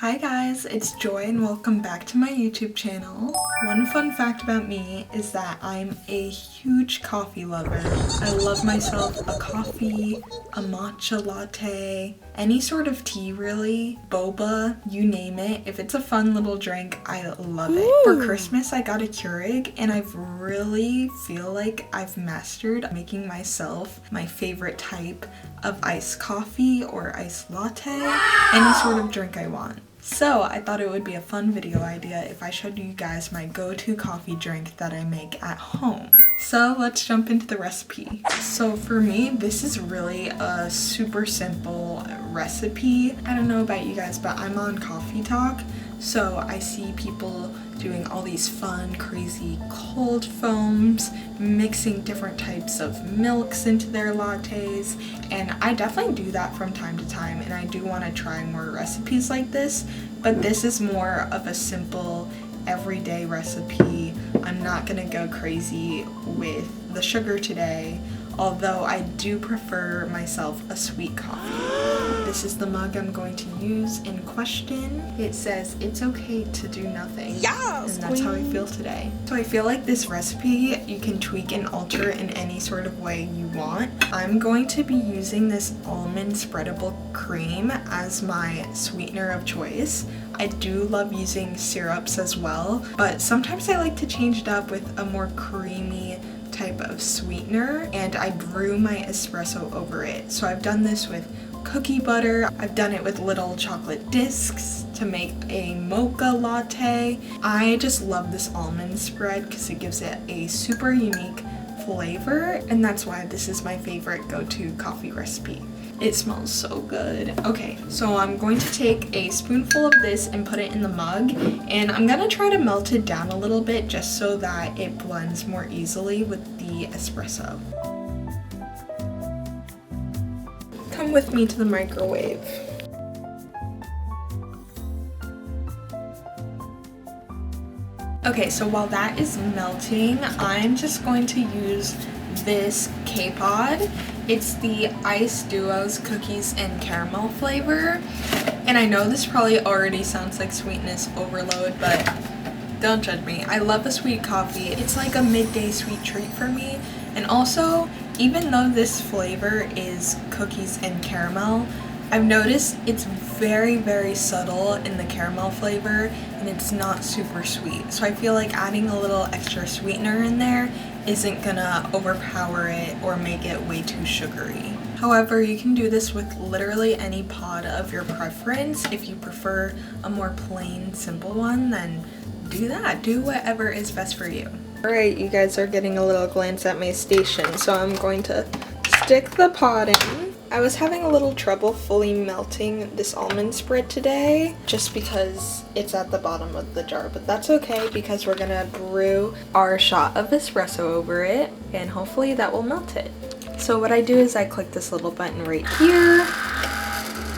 Hi guys, it's Joy and welcome back to my YouTube channel. One fun fact about me is that I'm a huge coffee lover. I love myself a coffee, a matcha latte, any sort of tea really, boba, you name it. If it's a fun little drink, I love it. Ooh. For Christmas, I got a Keurig and I really feel like I've mastered making myself my favorite type of iced coffee or iced latte, any sort of drink I want. So I thought it would be a fun video idea if I showed you guys my go-to coffee drink that I make at home. So let's jump into the recipe. So for me, this is really a super simple recipe. I don't know about you guys, but I'm on Coffee Talk, so I see people doing all these fun, crazy cold foams, mixing different types of milks into their lattes, and I definitely do that from time to time, and I do want to try more recipes like this, but this is more of a simple, everyday recipe. I'm not gonna go crazy with the sugar today, although I do prefer myself a sweet coffee. This is the mug I'm going to use in question. It says it's okay to do nothing. Yes, and that's how I feel today. So I feel like this recipe you can tweak and alter in any sort of way you want. I'm going to be using this almond spreadable cream as my sweetener of choice. I do love using syrups as well, but sometimes I like to change it up with a more creamy type of sweetener, and I brew my espresso over it. So I've done this with cookie butter, I've done it with little chocolate discs to make a mocha latte. I just love this almond spread because it gives it a super unique flavor, and that's why this is my favorite go-to coffee recipe. It smells so good. Okay, so I'm going to take a spoonful of this and put it in the mug, and I'm gonna try to melt it down a little bit just so that it blends more easily with the espresso. Come with me to the microwave. Okay, so while that is melting, I'm just going to use this K-Pod. It's the Ice Duos cookies and caramel flavor. And I know this probably already sounds like sweetness overload, but don't judge me. I love a sweet coffee. It's like a midday sweet treat for me. And also, even though this flavor is cookies and caramel, I've noticed it's very subtle in the caramel flavor and it's not super sweet. So I feel like adding a little extra sweetener in there isn't gonna overpower it or make it way too sugary. However, you can do this with literally any pod of your preference. If you prefer a more plain, simple one, then do that. Do whatever is best for you. Alright, you guys are getting a little glance at my station, so I'm going to stick the pod in. I was having a little trouble fully melting this almond spread today, just because it's at the bottom of the jar, but that's okay because we're gonna brew our shot of espresso over it, and hopefully that will melt it. So what I do is I click this little button right here,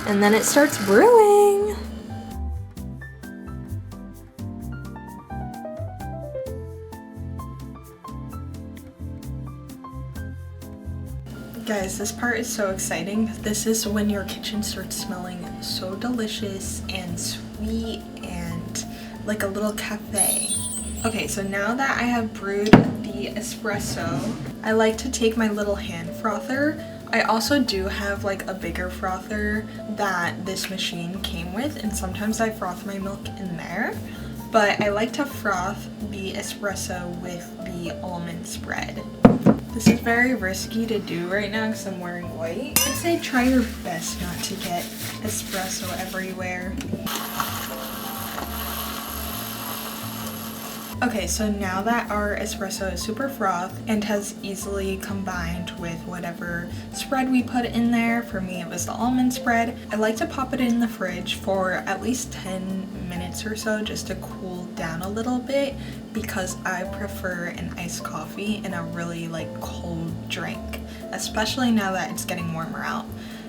and then it starts brewing. Guys, this part is so exciting. This is when your kitchen starts smelling so delicious and sweet and like a little cafe. Okay, so now that I have brewed the espresso, I like to take my little hand frother. I also do have like a bigger frother that this machine came with, and sometimes I froth my milk in there. But I like to froth the espresso with the almond spread. This is very risky to do right now because I'm wearing white. I'd say try your best not to get espresso everywhere. Okay, so now that our espresso is super froth and has easily combined with whatever spread we put in there, for me it was the almond spread, I like to pop it in the fridge for at least 10 minutes or so just to cool down a little bit, because I prefer an iced coffee in a really like cold drink, especially now that it's getting warmer out.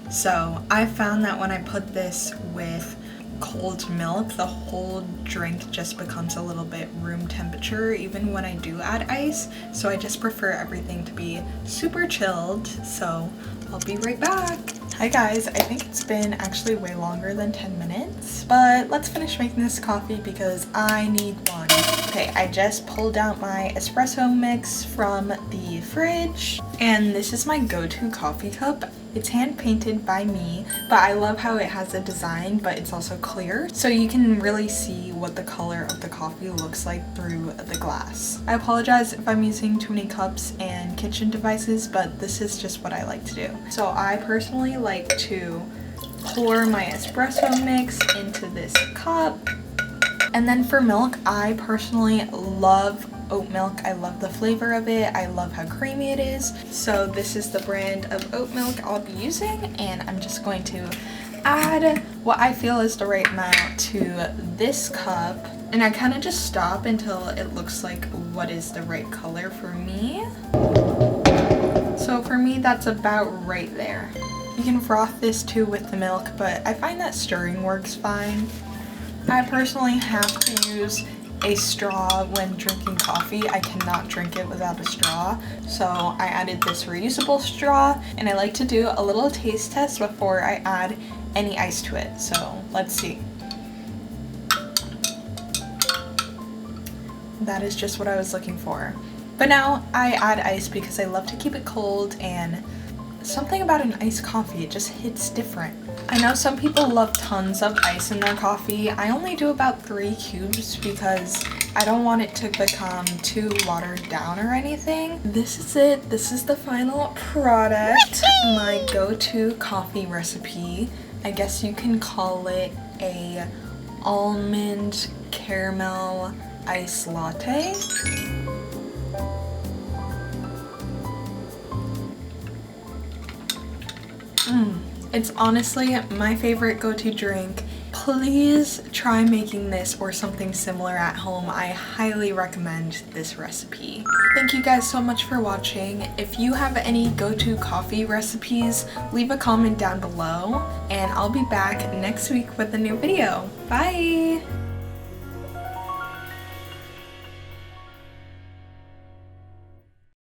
So I found that when I put this with cold milk, the whole drink just becomes a little bit room temperature even when I do add ice, so I just prefer everything to be super chilled. So I'll be right back. Hi guys, I think it's been actually way longer than 10 minutes, but let's finish making this coffee because I need one. Okay, I just pulled out my espresso mix from the fridge, and this is my go-to coffee cup. It's hand painted by me, but I love how it has a design, but it's also clear, so you can really see what the color of the coffee looks like through the glass. I apologize if I'm using too many cups and kitchen devices, but this is just what I like to do. So I personally like to pour my espresso mix into this cup. And then for milk, I personally love oat milk. I love the flavor of it. I love how creamy it is. So this is the brand of oat milk I'll be using, and I'm just going to add what I feel is the right amount to this cup. And I kind of just stop until it looks like what is the right color for me. So for me, that's about right there. You can froth this too with the milk, but I find that stirring works fine. I personally have to use a straw when drinking coffee. I cannot drink it without a straw, so I added this reusable straw, and I like to do a little taste test before I add any ice to it. So let's see. That is just what I was looking for. But now I add ice because I love to keep it cold, and something about an iced coffee, it just hits different. I know some people love tons of ice in their coffee. I only do about 3 cubes because I don't want it to become too watered down or anything. This is it. This is the final product. My go-to coffee recipe. I guess you can call it a almond caramel ice latte. It's honestly my favorite go-to drink. Please try making this or something similar at home. I highly recommend this recipe. Thank you guys so much for watching. If you have any go-to coffee recipes, leave a comment down below, and I'll be back next week with a new video. Bye!